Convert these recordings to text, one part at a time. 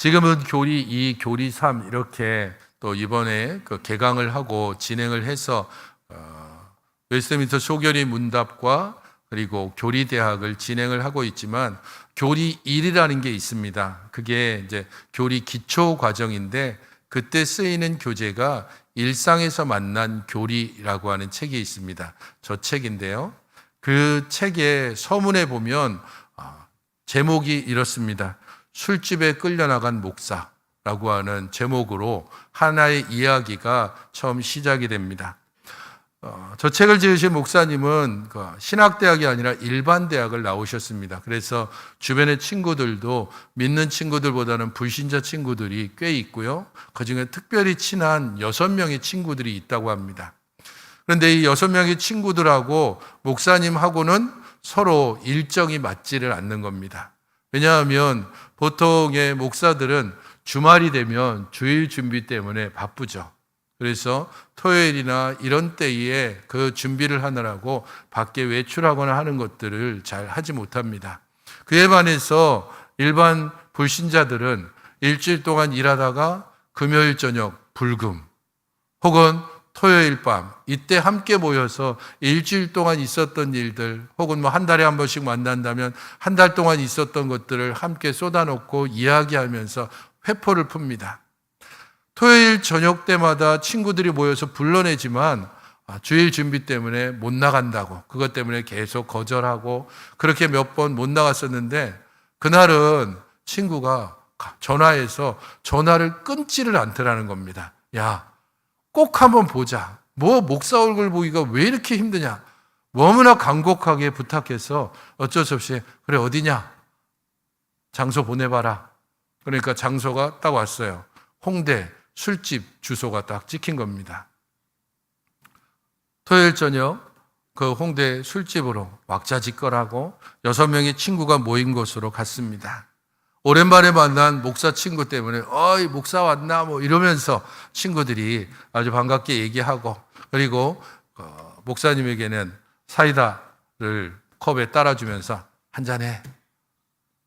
지금은 이 교리 3 이렇게 또 이번에 그 개강을 하고 진행을 해서 웨스트민스터 소교리 문답과 그리고 교리 대학을 진행을 하고 있지만 교리 1이라는 게 있습니다. 그게 이제 교리 기초 과정인데 그때 쓰이는 교재가 일상에서 만난 교리라고 하는 책이 있습니다. 저 책인데요. 그 책의 서문에 보면 제목이 이렇습니다. 술집에 끌려나간 목사라고 하는 제목으로 하나의 이야기가 처음 시작이 됩니다. 저 책을 지으신 목사님은 신학대학이 아니라 일반 대학을 나오셨습니다. 그래서 주변의 친구들도 믿는 친구들보다는 불신자 친구들이 꽤 있고요. 그중에 특별히 친한 6명의 친구들이 있다고 합니다. 그런데 이 6명의 친구들하고 목사님하고는 서로 일정이 맞지를 않는 겁니다. 왜냐하면 보통의 목사들은 주말이 되면 주일 준비 때문에 바쁘죠. 그래서 토요일이나 이런 때에 그 준비를 하느라고 밖에 외출하거나 하는 것들을 잘 하지 못합니다. 그에 반해서 일반 불신자들은 일주일 동안 일하다가 금요일 저녁 불금 혹은 토요일 밤 이때 함께 모여서 일주일 동안 있었던 일들 혹은 한 달에 한 번씩 만난다면 한 달 동안 있었던 것들을 함께 쏟아놓고 이야기하면서 회포를 풉니다. 토요일 저녁 때마다 친구들이 모여서 불러내지만 주일 준비 때문에 못 나간다고 그것 때문에 계속 거절하고 그렇게 몇 번 못 나갔었는데 그날은 친구가 전화해서 전화를 끊지를 않더라는 겁니다. 야, 꼭 한번 보자. 목사 얼굴 보기가 왜 이렇게 힘드냐. 너무나 간곡하게 부탁해서 어쩔 수 없이 그래 어디냐. 장소 보내봐라. 그러니까 장소가 딱 왔어요. 홍대 술집 주소가 딱 찍힌 겁니다. 토요일 저녁 그 홍대 술집으로 왁자지껄하고 6명의 친구가 모인 곳으로 갔습니다. 오랜만에 만난 목사 친구 때문에 어이 목사 왔나 뭐 이러면서 친구들이 아주 반갑게 얘기하고 그리고 목사님에게는 사이다를 컵에 따라주면서 한잔해.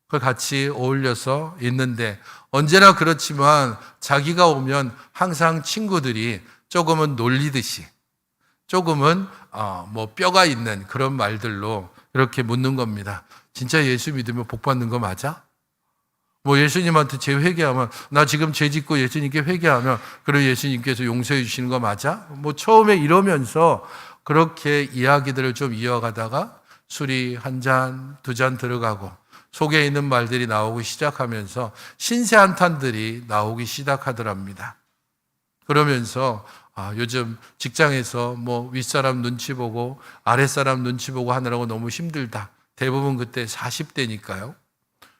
그걸 같이 어울려서 있는데 언제나 그렇지만 자기가 오면 항상 친구들이 조금은 놀리듯이 조금은 뼈가 있는 그런 말들로 이렇게 묻는 겁니다. 진짜 예수 믿으면 복 받는 거 맞아? 예수님한테 죄 회개하면 나 지금 죄 짓고 예수님께 회개하면 그럼 예수님께서 용서해 주시는 거 맞아? 처음에 이러면서 그렇게 이야기들을 좀 이어가다가 술이 한 잔, 2잔 들어가고 속에 있는 말들이 나오기 시작하면서 신세한탄들이 나오기 시작하더랍니다. 그러면서 요즘 직장에서 윗사람 눈치 보고 아랫사람 눈치 보고 하느라고 너무 힘들다. 대부분 그때 40대니까요.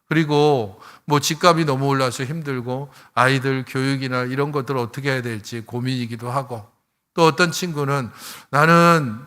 그리고 집값이 너무 올라서 힘들고 아이들 교육이나 이런 것들을 어떻게 해야 될지 고민이기도 하고 또 어떤 친구는 나는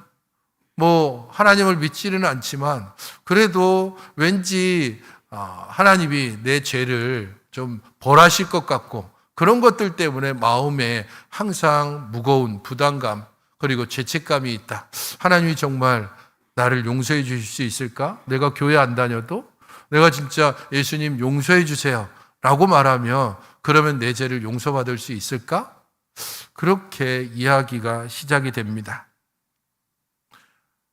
하나님을 믿지는 않지만 그래도 왠지 하나님이 내 죄를 좀 벌하실 것 같고 그런 것들 때문에 마음에 항상 무거운 부담감 그리고 죄책감이 있다. 하나님이 정말 나를 용서해 주실 수 있을까? 내가 교회 안 다녀도 내가 진짜 예수님 용서해 주세요 라고 말하면 그러면 내 죄를 용서받을 수 있을까? 그렇게 이야기가 시작이 됩니다.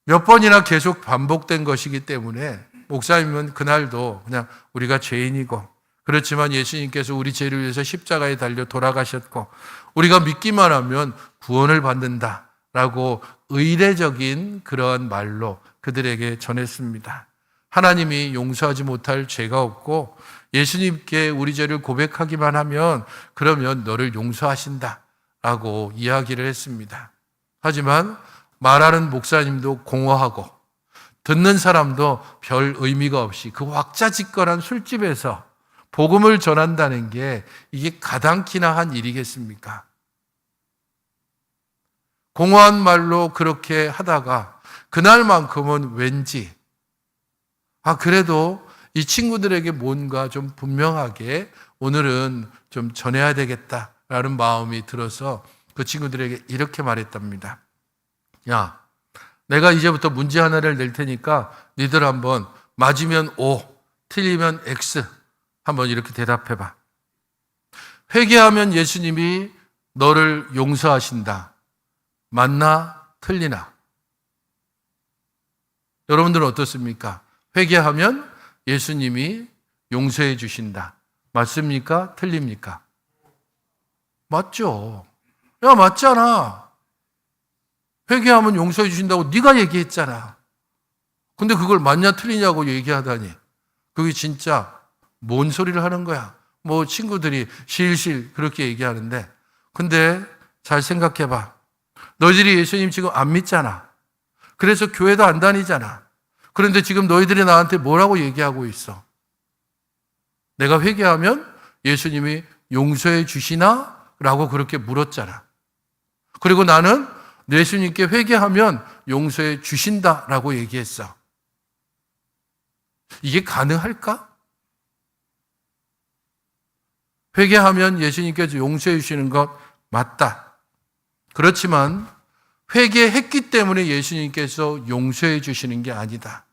몇 번이나 계속 반복된 것이기 때문에 목사님은 그날도 그냥 우리가 죄인이고 그렇지만 예수님께서 우리 죄를 위해서 십자가에 달려 돌아가셨고 우리가 믿기만 하면 구원을 받는다라고 의례적인 그러한 말로 그들에게 전했습니다. 하나님이 용서하지 못할 죄가 없고 예수님께 우리 죄를 고백하기만 하면 그러면 너를 용서하신다라고 이야기를 했습니다. 하지만 말하는 목사님도 공허하고 듣는 사람도 별 의미가 없이 그 왁자지껄한 술집에서 복음을 전한다는 게 이게 가당키나 한 일이겠습니까? 공허한 말로 그렇게 하다가 그날만큼은 왠지 그래도 이 친구들에게 뭔가 좀 분명하게 오늘은 좀 전해야 되겠다라는 마음이 들어서 그 친구들에게 이렇게 말했답니다. 야, 내가 이제부터 문제 하나를 낼 테니까 니들 한번 맞으면 O, 틀리면 X 한번 이렇게 대답해봐. 회개하면 예수님이 너를 용서하신다. 맞나 틀리나? 여러분들은 어떻습니까? 회개하면 예수님이 용서해 주신다. 맞습니까? 틀립니까? 맞죠. 야, 맞잖아. 회개하면 용서해 주신다고 네가 얘기했잖아. 근데 그걸 맞냐 틀리냐고 얘기하다니. 그게 진짜 뭔 소리를 하는 거야. 뭐 친구들이 실실 그렇게 얘기하는데, 근데 잘 생각해봐. 너희들이 예수님 지금 안 믿잖아. 그래서 교회도 안 다니잖아. 그런데 지금 너희들이 나한테 뭐라고 얘기하고 있어? 내가 회개하면 예수님이 용서해 주시나? 라고 그렇게 물었잖아. 그리고 나는 예수님께 회개하면 용서해 주신다 라고 얘기했어. 이게 가능할까? 회개하면 예수님께서 용서해 주시는 것 맞다. 그렇지만 회개했기 때문에 예수님께서 용서해 주시는 게 아니다.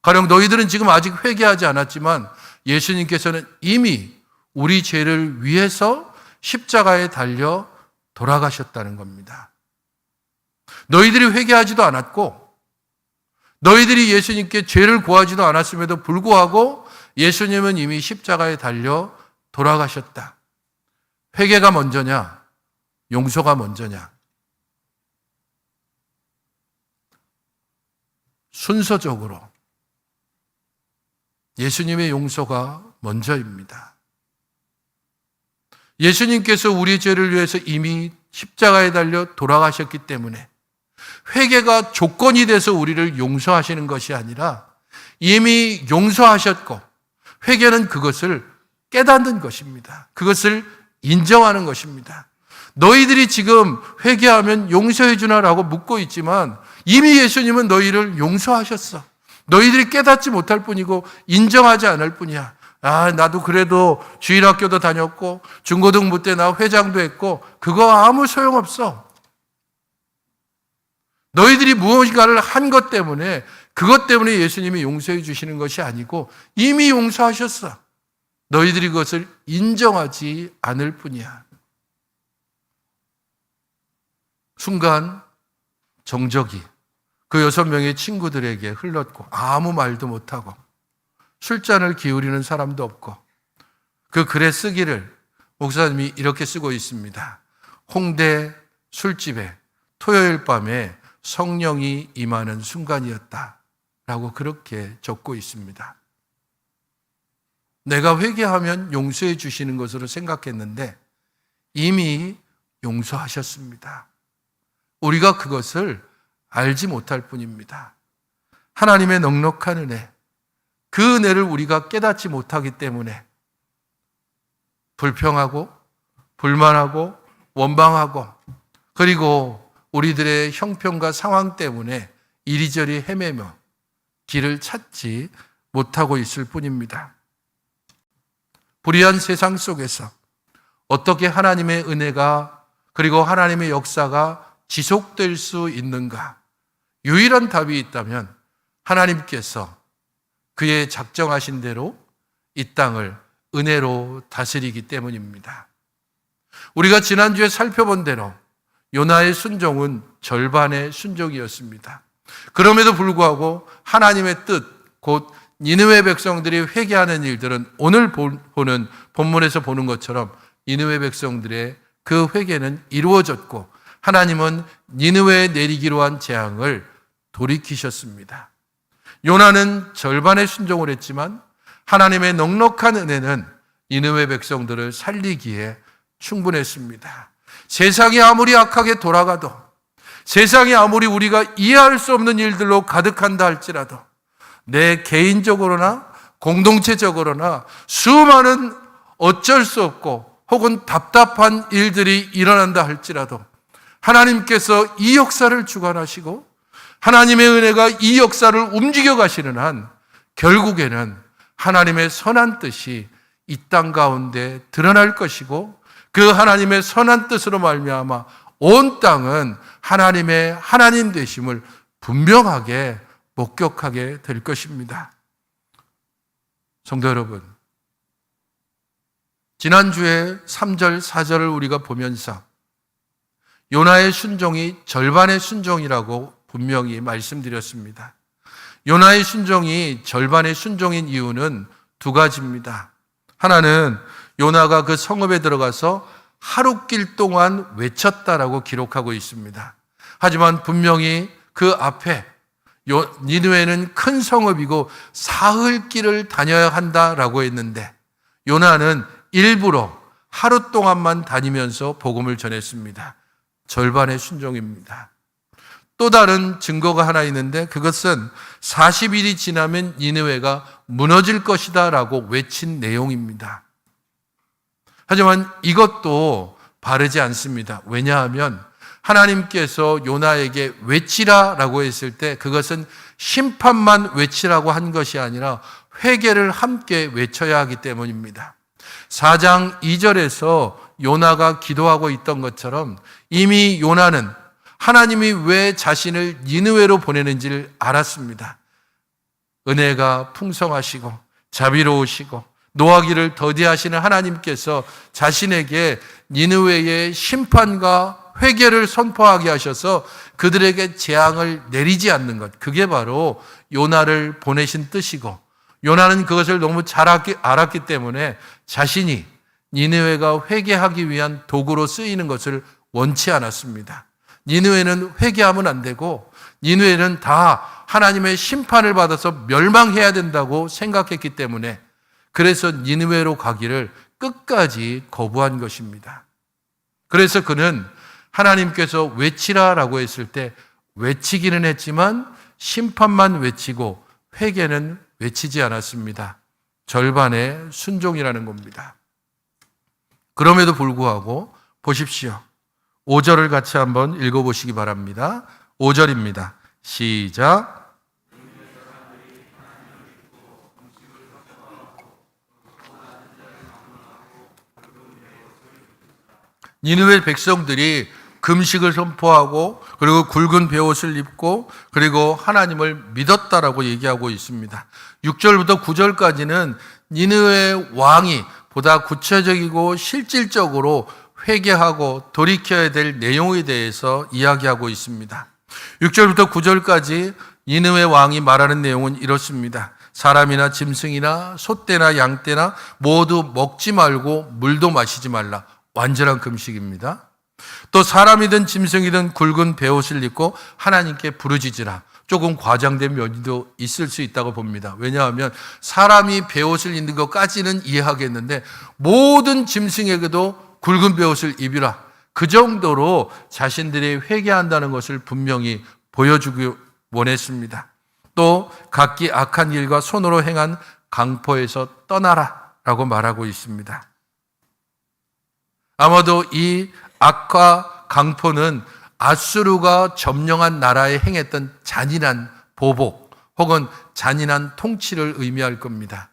가령 너희들은 지금 아직 회개하지 않았지만 예수님께서는 이미 우리 죄를 위해서 십자가에 달려 돌아가셨다는 겁니다. 너희들이 회개하지도 않았고 너희들이 예수님께 죄를 구하지도 않았음에도 불구하고 예수님은 이미 십자가에 달려 돌아가셨다. 회개가 먼저냐? 용서가 먼저냐? 순서적으로 예수님의 용서가 먼저입니다. 예수님께서 우리 죄를 위해서 이미 십자가에 달려 돌아가셨기 때문에 회개가 조건이 돼서 우리를 용서하시는 것이 아니라 이미 용서하셨고 회개는 그것을 깨닫는 것입니다. 그것을 인정하는 것입니다. 너희들이 지금 회개하면 용서해 주나라고 묻고 있지만 이미 예수님은 너희를 용서하셨어. 너희들이 깨닫지 못할 뿐이고 인정하지 않을 뿐이야. 아, 나도 그래도 주일학교도 다녔고 중고등부 때 나 회장도 했고 그거 아무 소용없어. 너희들이 무엇인가를 한 것 때문에 그것 때문에 예수님이 용서해 주시는 것이 아니고 이미 용서하셨어. 너희들이 그것을 인정하지 않을 뿐이야. 순간 정적이 그 6명의 친구들에게 흘렀고 아무 말도 못하고 술잔을 기울이는 사람도 없고 그 글의 쓰기를 목사님이 이렇게 쓰고 있습니다. 홍대 술집에 토요일 밤에 성령이 임하는 순간이었다 라고 그렇게 적고 있습니다. 내가 회개하면 용서해 주시는 것으로 생각했는데 이미 용서하셨습니다. 우리가 그것을 알지 못할 뿐입니다. 하나님의 넉넉한 은혜, 그 은혜를 우리가 깨닫지 못하기 때문에 불평하고 불만하고 원망하고 그리고 우리들의 형편과 상황 때문에 이리저리 헤매며 길을 찾지 못하고 있을 뿐입니다. 불의한 세상 속에서 어떻게 하나님의 은혜가 그리고 하나님의 역사가 지속될 수 있는가? 유일한 답이 있다면 하나님께서 그의 작정하신 대로 이 땅을 은혜로 다스리기 때문입니다. 우리가 지난주에 살펴본 대로 요나의 순종은 절반의 순종이었습니다. 그럼에도 불구하고 하나님의 뜻, 곧 니느웨 백성들이 회개하는 일들은 오늘 보는 본문에서 보는 것처럼 니느웨 백성들의 그 회개는 이루어졌고 하나님은 니느웨에 내리기로 한 재앙을 돌이키셨습니다. 요나는 절반의 순종을 했지만 하나님의 넉넉한 은혜는 니느웨 백성들을 살리기에 충분했습니다. 세상이 아무리 악하게 돌아가도 세상이 아무리 우리가 이해할 수 없는 일들로 가득한다 할지라도 내 개인적으로나 공동체적으로나 수많은 어쩔 수 없고 혹은 답답한 일들이 일어난다 할지라도 하나님께서 이 역사를 주관하시고 하나님의 은혜가 이 역사를 움직여 가시는 한 결국에는 하나님의 선한 뜻이 이 땅 가운데 드러날 것이고 그 하나님의 선한 뜻으로 말미암아 온 땅은 하나님의 하나님 되심을 분명하게 목격하게 될 것입니다. 성도 여러분, 지난주에 3절, 4절을 우리가 보면서 요나의 순종이 절반의 순종이라고 분명히 말씀드렸습니다. 요나의 순종이 절반의 순종인 이유는 두 가지입니다. 하나는 요나가 그 성읍에 들어가서 하룻길 동안 외쳤다라고 기록하고 있습니다. 하지만 분명히 그 앞에 니느웨는 큰 성읍이고 사흘길을 다녀야 한다라고 했는데 요나는 일부러 하루 동안만 다니면서 복음을 전했습니다. 절반의 순종입니다. 또 다른 증거가 하나 있는데 그것은 40일이 지나면 니느웨가 무너질 것이다 라고 외친 내용입니다. 하지만 이것도 바르지 않습니다. 왜냐하면 하나님께서 요나에게 외치라 라고 했을 때 그것은 심판만 외치라고 한 것이 아니라 회개를 함께 외쳐야 하기 때문입니다. 4장 2절에서 요나가 기도하고 있던 것처럼 이미 요나는 하나님이 왜 자신을 니느웨로 보내는지를 알았습니다. 은혜가 풍성하시고 자비로우시고 노하기를 더디하시는 하나님께서 자신에게 니느웨의 심판과 회개를 선포하게 하셔서 그들에게 재앙을 내리지 않는 것, 그게 바로 요나를 보내신 뜻이고 요나는 그것을 너무 잘 알았기 때문에 자신이 니느웨가 회개하기 위한 도구로 쓰이는 것을 원치 않았습니다. 니느웨는 회개하면 안 되고 니느웨는 다 하나님의 심판을 받아서 멸망해야 된다고 생각했기 때문에 그래서 니느웨로 가기를 끝까지 거부한 것입니다. 그래서 그는 하나님께서 외치라라고 했을 때 외치기는 했지만 심판만 외치고 회개는 외치지 않았습니다. 절반의 순종이라는 겁니다. 그럼에도 불구하고 보십시오. 5절을 같이 한번 읽어보시기 바랍니다. 5절입니다. 시작. 니느웨 백성들이 금식을 선포하고 그리고 굵은 베옷을 입고 그리고 하나님을 믿었다라고 얘기하고 있습니다. 6절부터 9절까지는 니느웨 왕이 보다 구체적이고 실질적으로 회개하고 돌이켜야 될 내용에 대해서 이야기하고 있습니다. 6절부터 9절까지 니느웨 왕이 말하는 내용은 이렇습니다. 사람이나 짐승이나 소떼나 양떼나 모두 먹지 말고 물도 마시지 말라. 완전한 금식입니다. 또 사람이든 짐승이든 굵은 베옷을 입고 하나님께 부르짖으라. 조금 과장된 면도 있을 수 있다고 봅니다. 왜냐하면 사람이 베옷을 입는 것까지는 이해하겠는데 모든 짐승에게도 굵은 베옷을 입으라. 그 정도로 자신들이 회개한다는 것을 분명히 보여주기 원했습니다. 또 각기 악한 일과 손으로 행한 강포에서 떠나라 라고 말하고 있습니다. 아마도 이 악과 강포는 아수르가 점령한 나라에 행했던 잔인한 보복 혹은 잔인한 통치를 의미할 겁니다.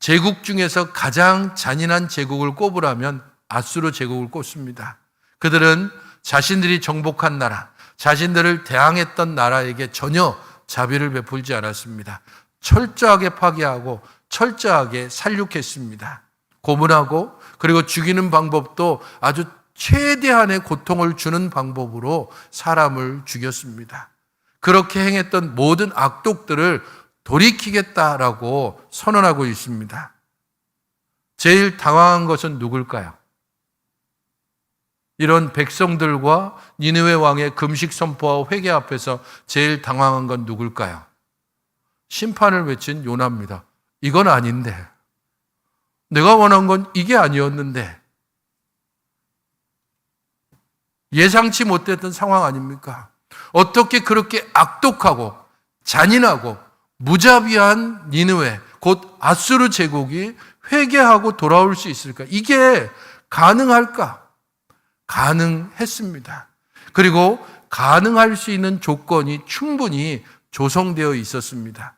제국 중에서 가장 잔인한 제국을 꼽으라면 아수르 제국을 꼽습니다. 그들은 자신들이 정복한 나라, 자신들을 대항했던 나라에게 전혀 자비를 베풀지 않았습니다. 철저하게 파괴하고 철저하게 살육했습니다. 고문하고 그리고 죽이는 방법도 아주 최대한의 고통을 주는 방법으로 사람을 죽였습니다. 그렇게 행했던 모든 악독들을 돌이키겠다라고 선언하고 있습니다. 제일 당황한 것은 누굴까요? 이런 백성들과 니느웨 왕의 금식 선포와 회개 앞에서 제일 당황한 건 누굴까요? 심판을 외친 요나입니다. 이건 아닌데. 내가 원한 건 이게 아니었는데. 예상치 못했던 상황 아닙니까? 어떻게 그렇게 악독하고 잔인하고 무자비한 니느웨, 곧 아수르 제국이 회개하고 돌아올 수 있을까? 이게 가능할까? 가능했습니다. 그리고 가능할 수 있는 조건이 충분히 조성되어 있었습니다.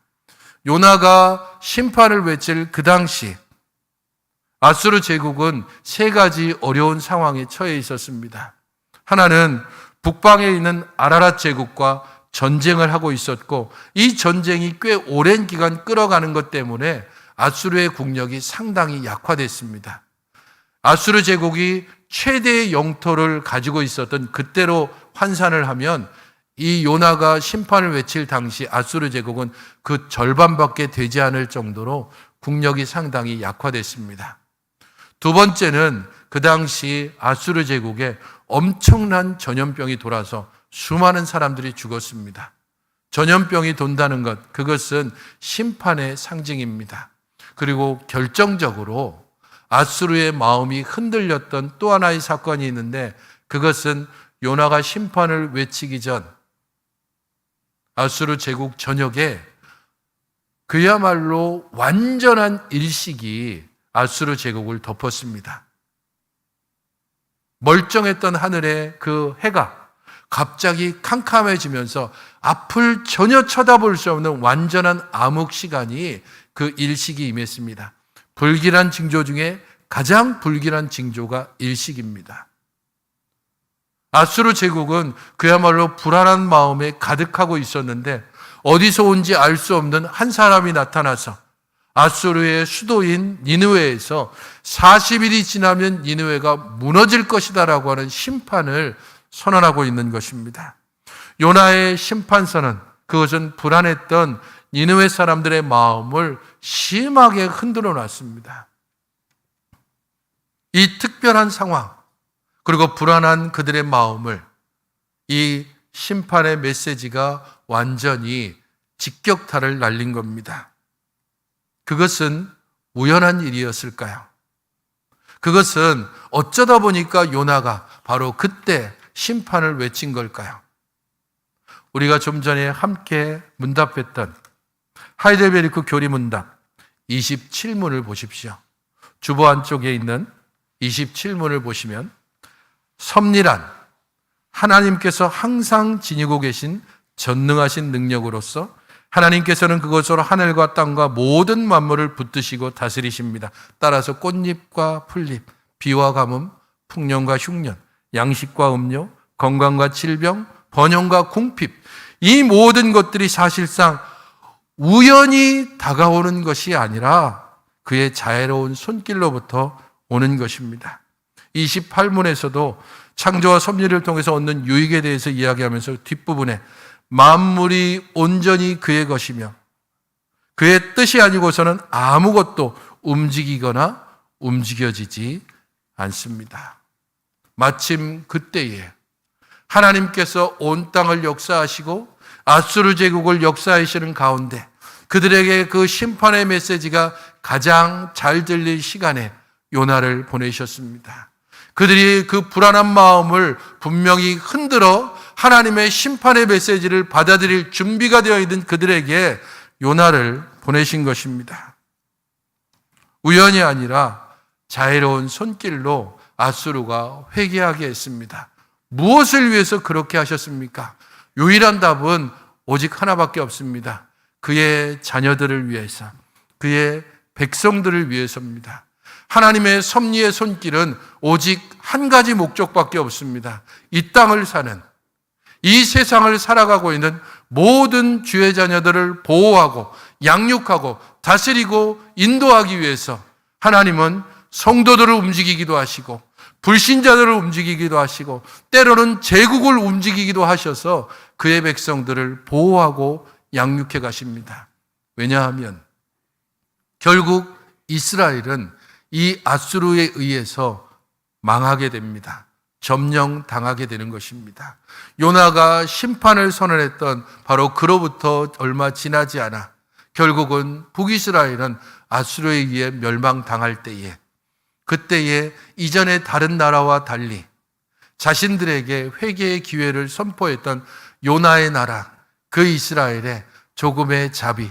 요나가 심판을 외칠 그 당시 아수르 제국은 세 가지 어려운 상황에 처해 있었습니다. 하나는 북방에 있는 아라랏 제국과 전쟁을 하고 있었고 이 전쟁이 꽤 오랜 기간 끌어가는 것 때문에 아수르의 국력이 상당히 약화됐습니다. 아수르 제국이 최대의 영토를 가지고 있었던 그때로 환산을 하면 이 요나가 심판을 외칠 당시 아수르 제국은 그 절반밖에 되지 않을 정도로 국력이 상당히 약화됐습니다. 두 번째는 그 당시 아수르 제국에 엄청난 전염병이 돌아서 수많은 사람들이 죽었습니다. 전염병이 돈다는 것, 그것은 심판의 상징입니다. 그리고 결정적으로 아수르의 마음이 흔들렸던 또 하나의 사건이 있는데, 그것은 요나가 심판을 외치기 전 아수르 제국 전역에 그야말로 완전한 일식이 아수르 제국을 덮었습니다. 멀쩡했던 하늘의 그 해가 갑자기 캄캄해지면서 앞을 전혀 쳐다볼 수 없는 완전한 암흑 시간이 그 일식이 임했습니다. 불길한 징조 중에 가장 불길한 징조가 일식입니다. 아수르 제국은 그야말로 불안한 마음에 가득하고 있었는데, 어디서 온지 알 수 없는 한 사람이 나타나서 아수르의 수도인 니느웨에서 40일이 지나면 니느웨가 무너질 것이다라고 하는 심판을 선언하고 있는 것입니다. 요나의 심판선언, 그것은 불안했던 니느웨 사람들의 마음을 심하게 흔들어 놨습니다. 이 특별한 상황, 그리고 불안한 그들의 마음을 이 심판의 메시지가 완전히 직격탄을 날린 겁니다. 그것은 우연한 일이었을까요? 그것은 어쩌다 보니까 요나가 바로 그때 심판을 외친 걸까요? 우리가 좀 전에 함께 문답했던 하이델베르크 교리 문답 27문을 보십시오. 주보 안쪽에 있는 27문을 보시면, 섭리란 하나님께서 항상 지니고 계신 전능하신 능력으로서 하나님께서는 그것으로 하늘과 땅과 모든 만물을 붙드시고 다스리십니다. 따라서 꽃잎과 풀잎, 비와 가뭄, 풍년과 흉년, 양식과 음료, 건강과 질병, 번영과 궁핍, 이 모든 것들이 사실상 우연히 다가오는 것이 아니라 그의 자애로운 손길로부터 오는 것입니다. 28문에서도 창조와 섭리를 통해서 얻는 유익에 대해서 이야기하면서 뒷부분에 만물이 온전히 그의 것이며 그의 뜻이 아니고서는 아무것도 움직이거나 움직여지지 않습니다. 마침 그때에 하나님께서 온 땅을 역사하시고 아수르 제국을 역사하시는 가운데 그들에게 그 심판의 메시지가 가장 잘 들릴 시간에 요나를 보내셨습니다. 그들이 그 불안한 마음을 분명히 흔들어 하나님의 심판의 메시지를 받아들일 준비가 되어 있는 그들에게 요나를 보내신 것입니다. 우연이 아니라 자애로운 손길로 아수르가 회개하게 했습니다. 무엇을 위해서 그렇게 하셨습니까? 유일한 답은 오직 하나밖에 없습니다. 그의 자녀들을 위해서, 그의 백성들을 위해서입니다. 하나님의 섭리의 손길은 오직 한 가지 목적밖에 없습니다. 이 땅을 사는, 이 세상을 살아가고 있는 모든 주의 자녀들을 보호하고 양육하고 다스리고 인도하기 위해서 하나님은 성도들을 움직이기도 하시고 불신자들을 움직이기도 하시고 때로는 제국을 움직이기도 하셔서 그의 백성들을 보호하고 양육해 가십니다. 왜냐하면 결국 이스라엘은 이 아수르에 의해서 망하게 됩니다. 점령당하게 되는 것입니다. 요나가 심판을 선언했던 바로 그로부터 얼마 지나지 않아 결국은 북이스라엘은 아수르에 의해 멸망당할 때에, 그때에 이전에 다른 나라와 달리 자신들에게 회개의 기회를 선포했던 요나의 나라, 그 이스라엘에 조금의 자비,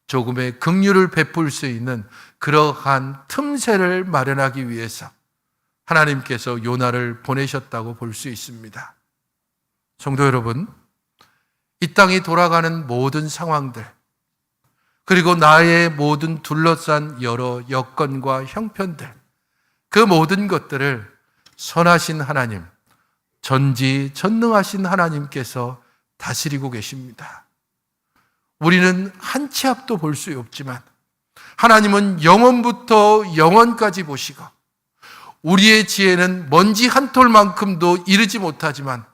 조금의 긍휼을 베풀 수 있는 그러한 틈새를 마련하기 위해서 하나님께서 요나를 보내셨다고 볼 수 있습니다. 성도 여러분, 이 땅이 돌아가는 모든 상황들, 그리고 나의 모든 둘러싼 여러 여건과 형편들, 그 모든 것들을 선하신 하나님, 전지전능하신 하나님께서 다스리고 계십니다. 우리는 한 치 앞도 볼 수 없지만 하나님은 영원부터 영원까지 보시고 우리의 지혜는 먼지 한 톨만큼도 이르지 못하지만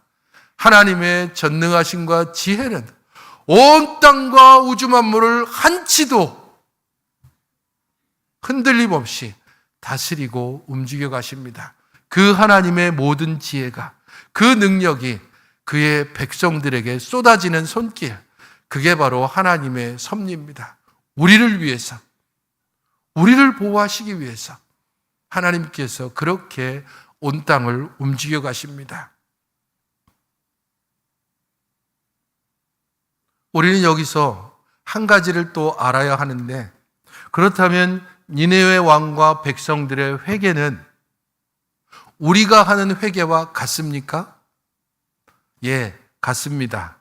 하나님의 전능하심과 지혜는 온 땅과 우주 만물을 한치도 흔들림 없이 다스리고 움직여 가십니다. 그 하나님의 모든 지혜가, 그 능력이 그의 백성들에게 쏟아지는 손길, 그게 바로 하나님의 섭리입니다. 우리를 위해서, 우리를 보호하시기 위해서 하나님께서 그렇게 온 땅을 움직여 가십니다. 우리는 여기서 한 가지를 또 알아야 하는데, 그렇다면 니네웨 왕과 백성들의 회개는 우리가 하는 회개와 같습니까? 예, 같습니다.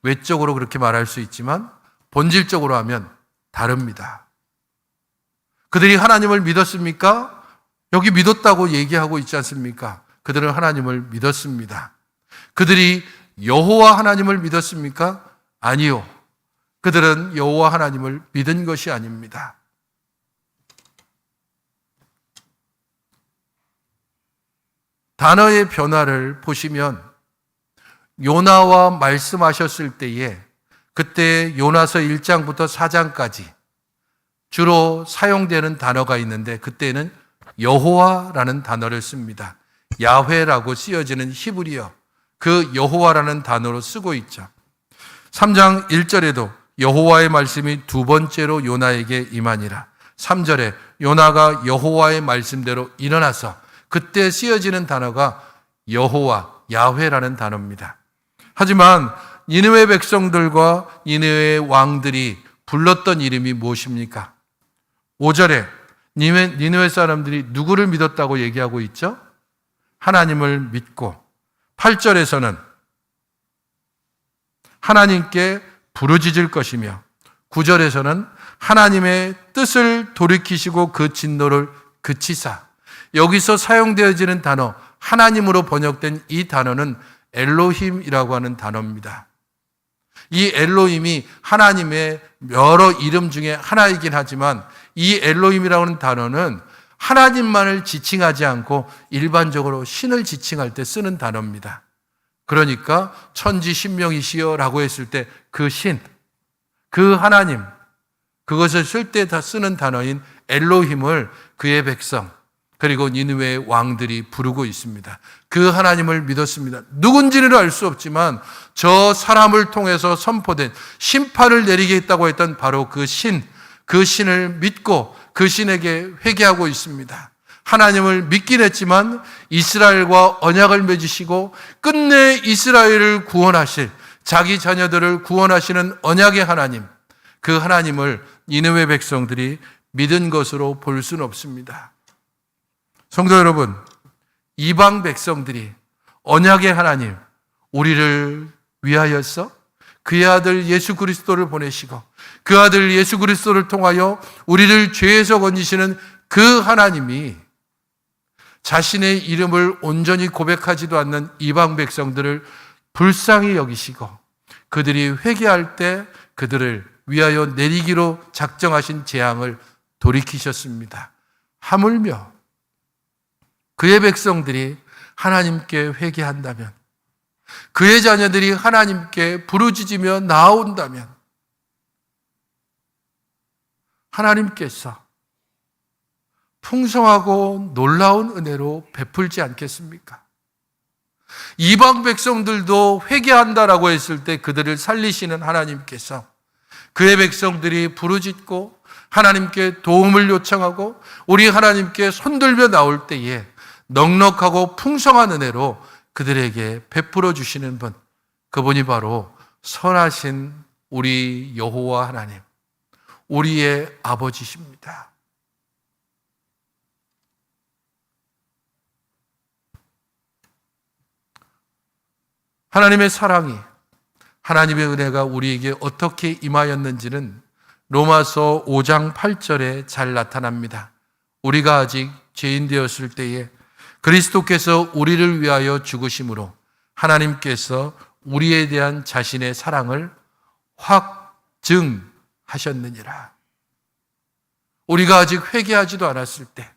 외적으로 그렇게 말할 수 있지만 본질적으로 하면 다릅니다. 그들이 하나님을 믿었습니까? 여기 믿었다고 얘기하고 있지 않습니까? 그들은 하나님을 믿었습니다. 그들이 여호와 하나님을 믿었습니까? 아니요. 그들은 여호와 하나님을 믿은 것이 아닙니다. 단어의 변화를 보시면 요나와 말씀하셨을 때에 그때 요나서 1장부터 4장까지 주로 사용되는 단어가 있는데 그때는 여호와라는 단어를 씁니다. 야훼라고 쓰여지는 히브리어, 그 여호와라는 단어로 쓰고 있죠. 3장 1절에도 여호와의 말씀이 두 번째로 요나에게 임하니라. 3절에 요나가 여호와의 말씀대로 일어나서, 그때 쓰여지는 단어가 여호와, 야훼라는 단어입니다. 하지만 니느웨 백성들과 니느웨 왕들이 불렀던 이름이 무엇입니까? 5절에 니느웨 사람들이 누구를 믿었다고 얘기하고 있죠? 하나님을 믿고, 8절에서는 하나님께 부르짖을 것이며, 9절에서는 하나님의 뜻을 돌이키시고 그 진노를 그치사. 여기서 사용되어지는 단어, 하나님으로 번역된 이 단어는 엘로힘이라고 하는 단어입니다. 이 엘로힘이 하나님의 여러 이름 중에 하나이긴 하지만 이 엘로힘이라고 하는 단어는 하나님만을 지칭하지 않고 일반적으로 신을 지칭할 때 쓰는 단어입니다. 그러니까 천지 신명이시여라고 했을 때 그 신, 그 하나님, 그것을 쓸 때 다 쓰는 단어인 엘로힘을 그의 백성, 그리고 니느웨의 왕들이 부르고 있습니다. 그 하나님을 믿었습니다. 누군지는 알 수 없지만 저 사람을 통해서 선포된 심판을 내리겠다고 했던 바로 그 신, 그 신을 믿고 그 신에게 회개하고 있습니다. 하나님을 믿긴 했지만 이스라엘과 언약을 맺으시고 끝내 이스라엘을 구원하실, 자기 자녀들을 구원하시는 언약의 하나님, 그 하나님을 니느웨 백성들이 믿은 것으로 볼 수는 없습니다. 성도 여러분, 이방 백성들이 언약의 하나님, 우리를 위하여서 그의 아들 예수 그리스도를 보내시고 그 아들 예수 그리스도를 통하여 우리를 죄에서 건지시는 그 하나님이 자신의 이름을 온전히 고백하지도 않는 이방 백성들을 불쌍히 여기시고 그들이 회개할 때 그들을 위하여 내리기로 작정하신 재앙을 돌이키셨습니다. 하물며 그의 백성들이 하나님께 회개한다면, 그의 자녀들이 하나님께 부르짖으며 나아온다면 하나님께서 풍성하고 놀라운 은혜로 베풀지 않겠습니까? 이방 백성들도 회개한다라고 했을 때 그들을 살리시는 하나님께서 그의 백성들이 부르짖고 하나님께 도움을 요청하고 우리 하나님께 손들며 나올 때에 넉넉하고 풍성한 은혜로 그들에게 베풀어 주시는 분, 그분이 바로 선하신 우리 여호와 하나님, 우리의 아버지십니다. 하나님의 사랑이, 하나님의 은혜가 우리에게 어떻게 임하였는지는 로마서 5장 8절에 잘 나타납니다. 우리가 아직 죄인 되었을 때에 그리스도께서 우리를 위하여 죽으심으로 하나님께서 우리에 대한 자신의 사랑을 확증하셨느니라. 우리가 아직 회개하지도 않았을 때,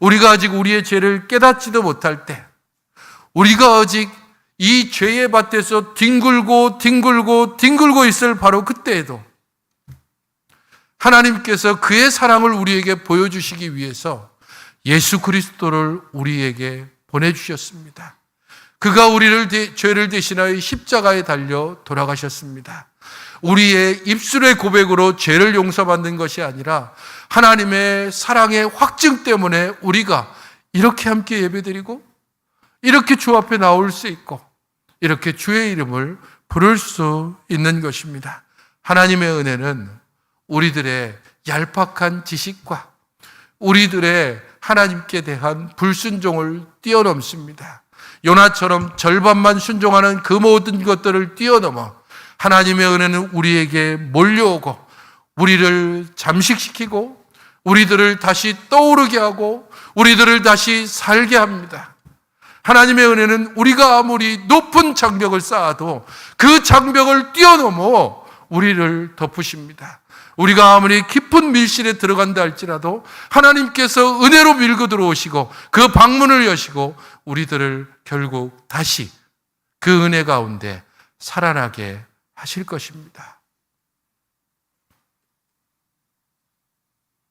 우리가 아직 우리의 죄를 깨닫지도 못할 때, 우리가 아직 이 죄의 밭에서 뒹굴고 있을 바로 그때에도 하나님께서 그의 사랑을 우리에게 보여주시기 위해서 예수 그리스도를 우리에게 보내주셨습니다. 그가 우리를 죄를 대신하여 십자가에 달려 돌아가셨습니다. 우리의 입술의 고백으로 죄를 용서받는 것이 아니라 하나님의 사랑의 확증 때문에 우리가 이렇게 함께 예배드리고 이렇게 주 앞에 나올 수 있고 이렇게 주의 이름을 부를 수 있는 것입니다. 하나님의 은혜는 우리들의 얄팍한 지식과 우리들의 하나님께 대한 불순종을 뛰어넘습니다. 요나처럼 절반만 순종하는 그 모든 것들을 뛰어넘어 하나님의 은혜는 우리에게 몰려오고 우리를 잠식시키고 우리들을 다시 떠오르게 하고 우리들을 다시 살게 합니다. 하나님의 은혜는 우리가 아무리 높은 장벽을 쌓아도 그 장벽을 뛰어넘어 우리를 덮으십니다. 우리가 아무리 깊은 밀실에 들어간다 할지라도 하나님께서 은혜로 밀고 들어오시고 그 방문을 여시고 우리들을 결국 다시 그 은혜 가운데 살아나게 하실 것입니다.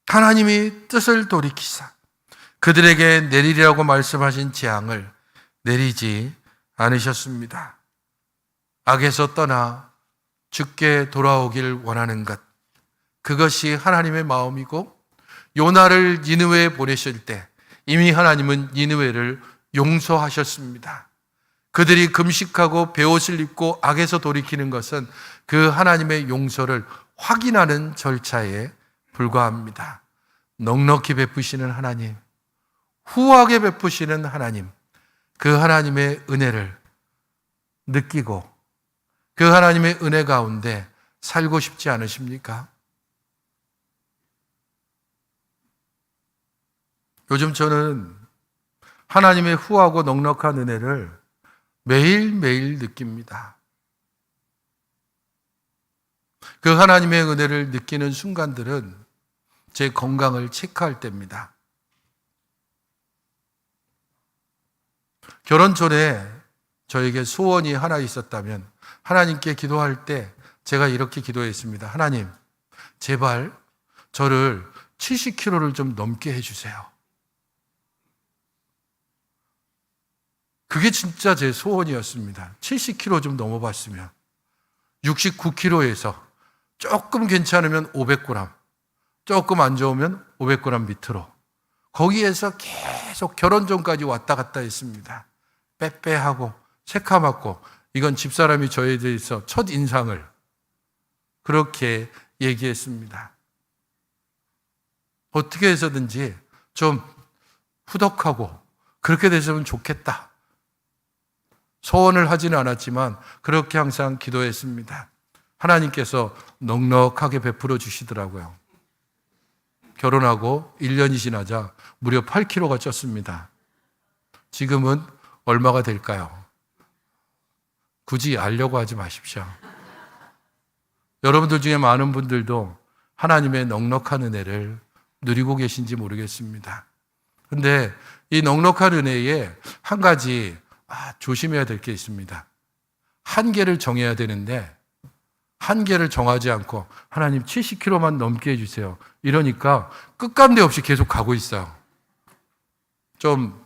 하나님이 뜻을 돌이키사 그들에게 내리리라고 말씀하신 재앙을 내리지 않으셨습니다. 악에서 떠나 주께 돌아오길 원하는 것, 그것이 하나님의 마음이고 요나를 니느웨에 보내실 때 이미 하나님은 니느웨를 용서하셨습니다. 그들이 금식하고 베옷을 입고 악에서 돌이키는 것은 그 하나님의 용서를 확인하는 절차에 불과합니다. 넉넉히 베푸시는 하나님, 후하게 베푸시는 하나님, 그 하나님의 은혜를 느끼고 그 하나님의 은혜 가운데 살고 싶지 않으십니까? 요즘 저는 하나님의 후하고 넉넉한 은혜를 매일매일 느낍니다. 그 하나님의 은혜를 느끼는 순간들은 제 건강을 체크할 때입니다. 결혼 전에 저에게 소원이 하나 있었다면 하나님께 기도할 때 제가 이렇게 기도했습니다. 하나님, 제발 저를 70kg를 좀 넘게 해주세요. 그게 진짜 제 소원이었습니다. 70kg 좀 넘어봤으면 69kg에서 조금 괜찮으면 500g, 조금 안 좋으면 500g 밑으로 거기에서 계속 결혼 전까지 왔다 갔다 했습니다. 빼빼하고 새카맣고 이건 집사람이 저에 대해서 첫 인상을 그렇게 얘기했습니다. 어떻게 해서든지 좀 후덕하고 그렇게 됐으면 좋겠다. 소원을 하지는 않았지만 그렇게 항상 기도했습니다. 하나님께서 넉넉하게 베풀어 주시더라고요. 결혼하고 1년이 지나자 무려 8kg가 쪘습니다. 지금은 얼마가 될까요? 굳이 알려고 하지 마십시오. 여러분들 중에 많은 분들도 하나님의 넉넉한 은혜를 누리고 계신지 모르겠습니다. 그런데 이 넉넉한 은혜에 한 가지 조심해야 될 게 있습니다. 한계를 정해야 되는데 한계를 정하지 않고 하나님 70kg만 넘게 해주세요. 이러니까 끝간데 없이 계속 가고 있어요. 좀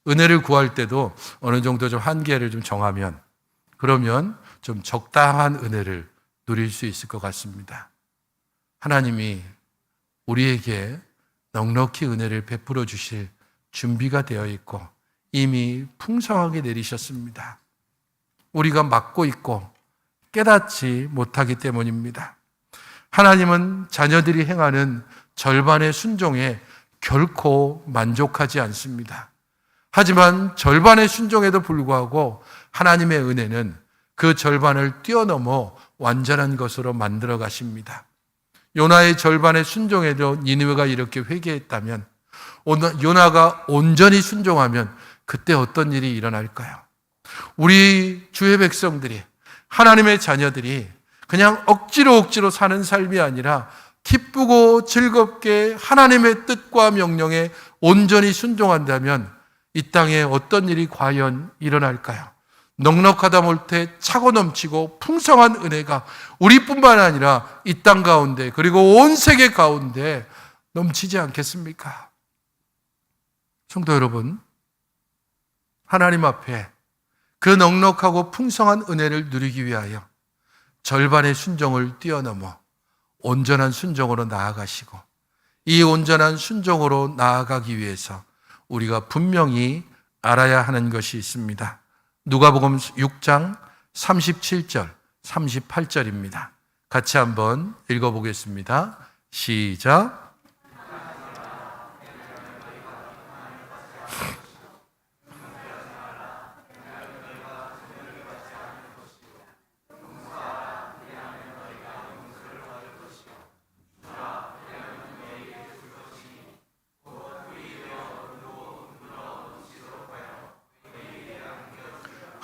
은혜를 구할 때도 어느 정도 좀 한계를 좀 정하면 그러면 좀 적당한 은혜를 누릴 수 있을 것 같습니다. 하나님이 우리에게 넉넉히 은혜를 베풀어 주실 준비가 되어 있고 이미 풍성하게 내리셨습니다. 우리가 막고 있고 깨닫지 못하기 때문입니다. 하나님은 자녀들이 행하는 절반의 순종에 결코 만족하지 않습니다. 하지만 절반의 순종에도 불구하고 하나님의 은혜는 그 절반을 뛰어넘어 완전한 것으로 만들어 가십니다. 요나의 절반의 순종에도 니느웨가 이렇게 회개했다면 요나가 온전히 순종하면 그때 어떤 일이 일어날까요? 우리 주의 백성들이 하나님의 자녀들이 그냥 억지로 사는 삶이 아니라 기쁘고 즐겁게 하나님의 뜻과 명령에 온전히 순종한다면 이 땅에 어떤 일이 과연 일어날까요? 넉넉하다 못해 차고 넘치고 풍성한 은혜가 우리뿐만 아니라 이 땅 가운데 그리고 온 세계 가운데 넘치지 않겠습니까? 성도 여러분, 하나님 앞에 그 넉넉하고 풍성한 은혜를 누리기 위하여 절반의 순종을 뛰어넘어 온전한 순종으로 나아가시고, 이 온전한 순종으로 나아가기 위해서 우리가 분명히 알아야 하는 것이 있습니다. 누가복음 6장 37절, 38절입니다. 같이 한번 읽어보겠습니다. 시작.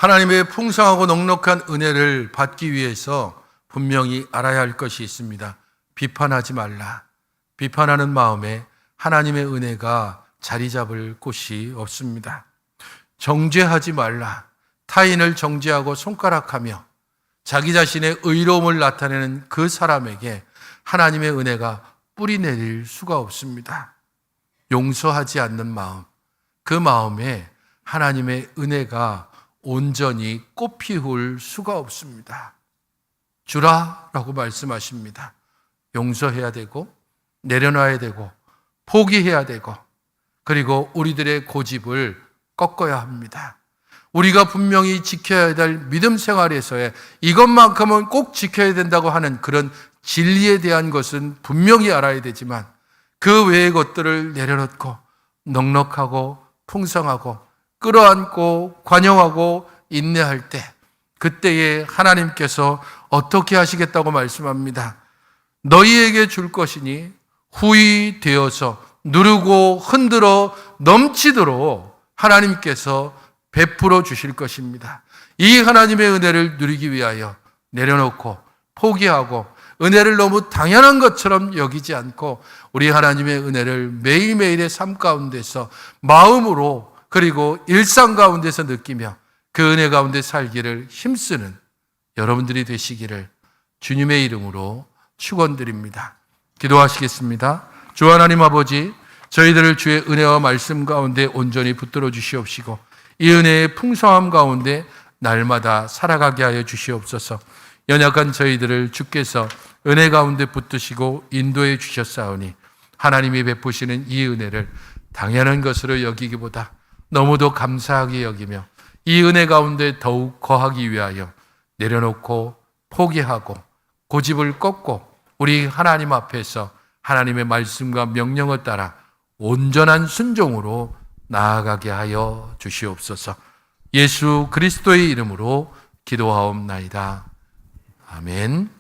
하나님의 풍성하고 넉넉한 은혜를 받기 위해서 분명히 알아야 할 것이 있습니다. 비판하지 말라. 비판하는 마음에 하나님의 은혜가 자리 잡을 곳이 없습니다. 정죄하지 말라. 타인을 정죄하고 손가락하며 자기 자신의 의로움을 나타내는 그 사람에게 하나님의 은혜가 뿌리 내릴 수가 없습니다. 용서하지 않는 마음, 그 마음에 하나님의 은혜가 온전히 꽃피울 수가 없습니다. 주라라고 말씀하십니다. 용서해야 되고 내려놔야 되고 포기해야 되고, 그리고 우리들의 고집을 꺾어야 합니다. 우리가 분명히 지켜야 될 믿음 생활에서의 이것만큼은 꼭 지켜야 된다고 하는 그런 진리에 대한 것은 분명히 알아야 되지만, 그 외의 것들을 내려놓고 넉넉하고 풍성하고 끌어안고 관용하고 인내할 때, 그때에 하나님께서 어떻게 하시겠다고 말씀합니다. 너희에게 줄 것이니 후히 되어서 누르고 흔들어 넘치도록 하나님께서 베풀어 주실 것입니다. 이 하나님의 은혜를 누리기 위하여 내려놓고 포기하고 은혜를 너무 당연한 것처럼 여기지 않고, 우리 하나님의 은혜를 매일매일의 삶 가운데서 마음으로 그리고 일상 가운데서 느끼며 그 은혜 가운데 살기를 힘쓰는 여러분들이 되시기를 주님의 이름으로 축원드립니다. 기도하시겠습니다. 주 하나님 아버지, 저희들을 주의 은혜와 말씀 가운데 온전히 붙들어 주시옵시고, 이 은혜의 풍성함 가운데 날마다 살아가게 하여 주시옵소서. 연약한 저희들을 주께서 은혜 가운데 붙드시고 인도해 주셨사오니, 하나님이 베푸시는 이 은혜를 당연한 것으로 여기기보다 너무도 감사하게 여기며 이 은혜 가운데 더욱 거하기 위하여 내려놓고 포기하고 고집을 꺾고 우리 하나님 앞에서 하나님의 말씀과 명령을 따라 온전한 순종으로 나아가게 하여 주시옵소서. 예수 그리스도의 이름으로 기도하옵나이다. 아멘.